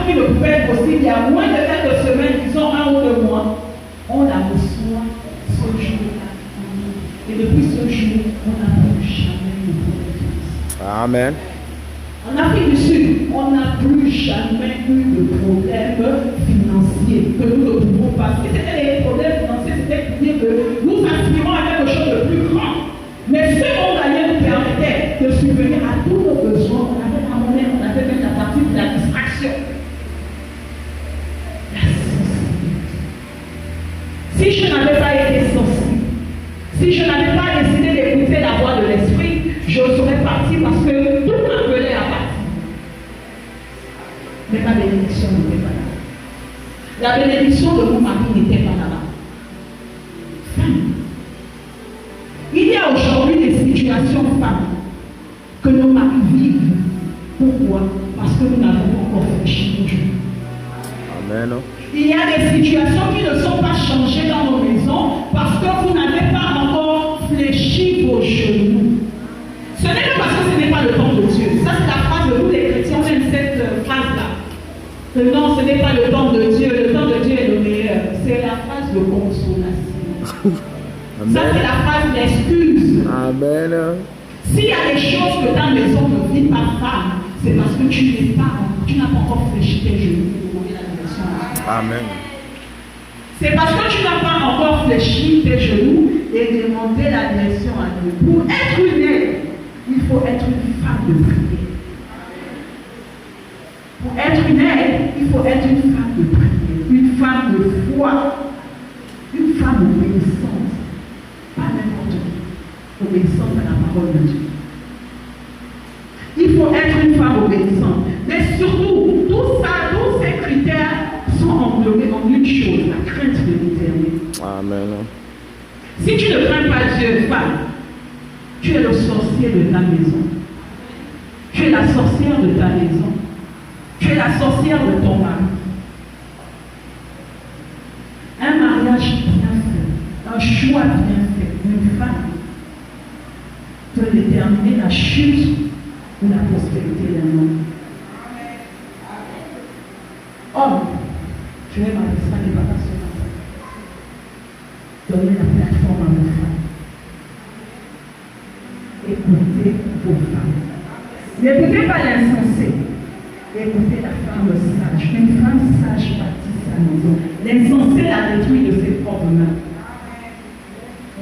qui ne pouvait être possible il y a moins de quelques semaines, disons 1 ou 2 mois, on la reçoit ce jour-là. Et depuis ce jour, on n'a plus jamais de problème. Amen. En Afrique du Sud, on n'a plus jamais eu de problème financier que nous ne pouvons passer. C'était les problèmes financiers, c'était pour dire que nous aspirons à quelque chose de plus grand. Mais ce monde-là nous permettait de subvenir à tous nos besoins. On avait la monnaie, on avait même la partie de la distraction. La sensibilité. Si je n'avais pas été sensible, si je n'avais pas décidé d'écouter la voix de l'esprit, je serais parti parce que tout m'appelait à partir. Mais ma bénédiction n'était pas là. La bénédiction de mon mari n'était pas là-bas. Il y a aujourd'hui des situations femmes que nos maris vivent. Pourquoi? Parce que nous n'avons pas encore fléchi nos genoux. Amen. Il y a des situations qui ne sont pas changées dans nos maisons parce que vous n'avez pas encore fléchi vos genoux. Ce n'est pas parce que ce n'est pas le temps de Dieu. Ça, c'est la phrase de tous les chrétiens, même cette phrase-là. Que non, ce n'est pas le temps de Dieu. Le temps de Dieu est le meilleur. C'est la phrase de consolation. Ça, c'est la phrase d'excuse. Amen. S'il y a des choses que ta maison ne vit pas, femme, c'est parce que tu n'as pas encore fléchi tes genoux pour demander la direction. Amen. C'est parce que tu n'as pas encore fléchi tes genoux et demandé la direction à Dieu. Pour être une aide, il faut être une femme de prière. Pour être une aide, il faut être une femme de prière, une femme de foi, une femme obéissante. Pas n'importe qui, obéissante à la parole de Dieu. Il faut être une femme obéissante. Mais surtout, tout ça, tous ces critères sont englobés en une chose, la crainte de l'Éternel. Amen. Si tu ne crains pas Dieu, femme, tu es le sorcier de ta maison. Tu es la sorcière de ta maison. Tu es la sorcière de ton mari. Un mariage bien fait, un choix bien fait, une femme peut déterminer la chute ou la prospérité d'un homme. Homme, tu es marié, ça n'est pas passionnant. Donnez la plateforme à vos femmes. Écoutez vos femmes. N'écoutez pas l'insensé. Écoutez la femme sage. Une femme sage bâtit sa maison. L'insensé la détruit de ses propres mains.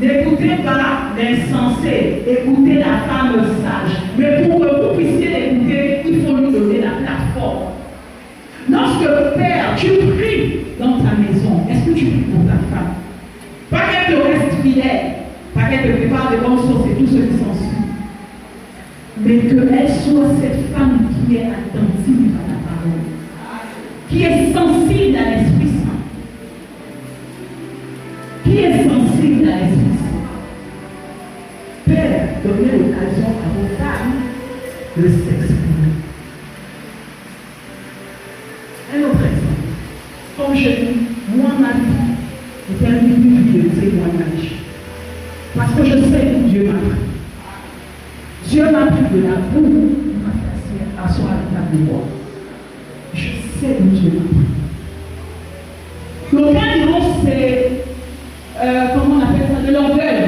N'écoutez pas l'insensé. Écoutez la femme sage. Mais pour que vous puissiez l'écouter, il faut lui donner la plateforme. Lorsque Père, tu pries dans ta maison, est-ce que tu pries pour ta femme? Pas qu'elle te reste fidèle, pas qu'elle te prépare des bonnes choses et tout ce qui s'ensuit. Mais qu'elle soit cette femme qui est attentive à la parole, qui est sensible à l'Esprit Saint, qui est sensible à l'Esprit Saint. Père, donnez l'occasion à vos femmes de s'exprimer. Un autre exemple. Comme je dis, moi, ma vie est un début de témoignage. Parce que je sais où Dieu m'a pris. Dieu m'a pris de la boue, il m'a placé à soi à la table de bois. Je sais où Dieu m'a pris. L'aucun diront c'est, comment on appelle ça, de l'orgueil.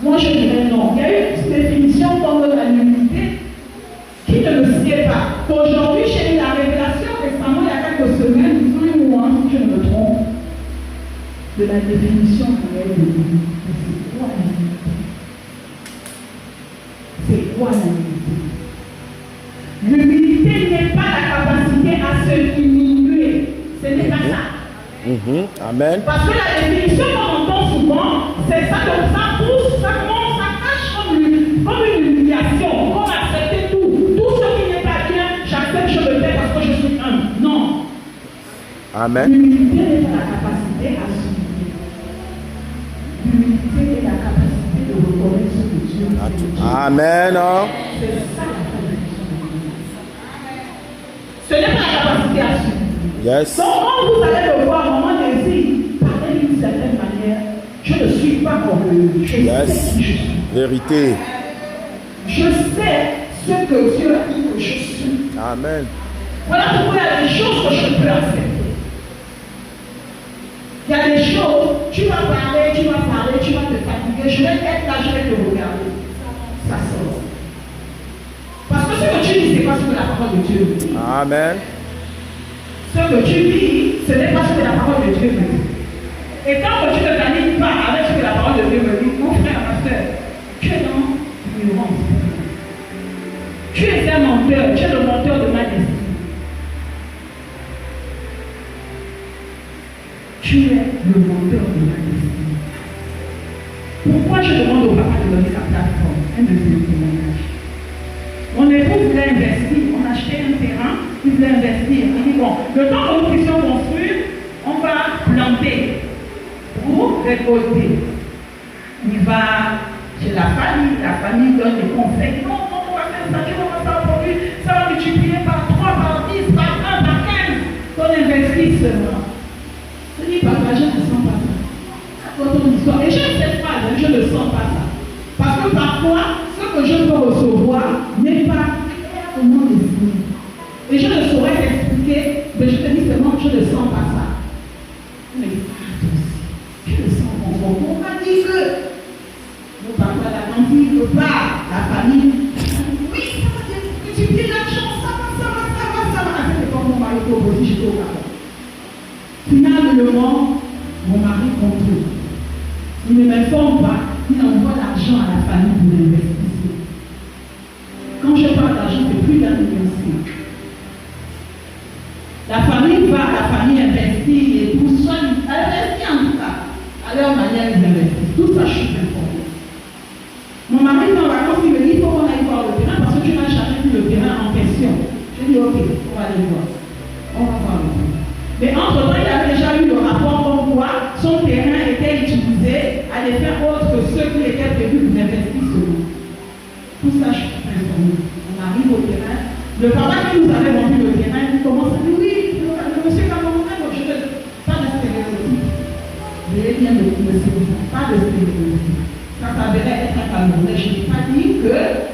Moi je dirais non. Il y a une définition comme l'humilité qui ne le sait pas. Aujourd'hui, j'ai eu la révélation récemment, il y a quelques semaines, disons un mois, si je ne me trompe, de la définition qu'on a de l'humilité. C'est quoi l'humilité? C'est quoi l'humilité? L'humilité n'est pas la capacité à se diminuer. Ce n'est pas ça. Amen. Parce que la définition qu'on entend souvent, c'est ça, donc ça pousse, ça commence, ça cache comme une humiliation, comme accepter tout. Tout ce qui n'est pas bien, j'accepte, je le fais parce que je suis humble. Non. Amen. L'humilité n'est pas la capacité à subir. L'humilité est la capacité de reconnaître ce que Dieu fait. Amen. C'est ça la définition de l'humilité. Ce n'est pas la capacité à subir. Yes. Donc, quand vous allez le voir, maman désire parler d'une certaine manière, je ne suis pas orgueilleux. Je sais qui je suis. Vérité. Je sais ce que Dieu a dit que je suis. Amen. Voilà pourquoi il y a des accepter. Il y a des choses, tu vas parler, tu vas te fatiguer, je vais être là, je vais te regarder. Ça sort. Parce que ce que tu dis, c'est pas ce que la parole de Dieu dit. Amen. Ce que tu dis, ce n'est pas ce que la parole de Dieu me dit. Et tant que tu ne t'alignes pas avec ce que la parole de Dieu me dit, mon frère, ma soeur, tu es dans l'ignorance. Tu es un menteur, tu es le menteur de ma destinée. Tu es le menteur de ma destinée. Pourquoi je demande au papa de donner sa plateforme? Un deuxième témoignage. Mon époux voulait investir, on a acheté un terrain, il voulait investir. Il dit bon, le temps que nous puissions construire, on va planter pour récolter. Il va chez la famille donne des conseils. Non, on va faire ça, tu vas faire ça aujourd'hui, ça va multiplier par 3, par 10, par 1, par 15. Ton investissement. Je dis, papa, je ne sens pas ça. Dans ton histoire. Et j'aime cette phrase, je ne sens pas ça. Parce que parfois, ce que je peux recevoir n'est pas clairement destiné. Et je ne saurais t'expliquer, mais je te dis seulement que je ne sens pas ça. Mais je le sens bon. On m'a dit que mon papa, la tante, le papa, la famille, oui, ça va multiplier l'argent, ça va. À cette époque, mon mari était au j'étais au Gabon. Finalement, mon mari contrôle. Il ne m'informe pas, il envoie l'argent à la famille pour l'investir. Quand je parle d'argent, c'est plus d'un million. La famille va, la famille investit et tout ça, elle investit en tout cas. À leur manière, ils investissent. Tout ça, je suis informée. Mon mari est en vacances, il me dit, il faut qu'on aille voir le terrain parce que tu n'as jamais vu le terrain en question. Je dis, ok, on va aller voir. On va voir le terrain. Mais entre-temps, il avait déjà eu le rapport comme quoi son terrain était utilisé à des fins autres que ceux qui étaient prévus pour investir sur nous. Tout ça, je suis informée. On arrive au terrain. Le papa qui nous avait vendu le terrain, il commence à dire, oui, le monsieur Camerounais, je ne pas de stéréotype. Je vais bien le dire, pas de stéréotype. Ça s'avérait être un Camerounais. Je n'ai pas dit que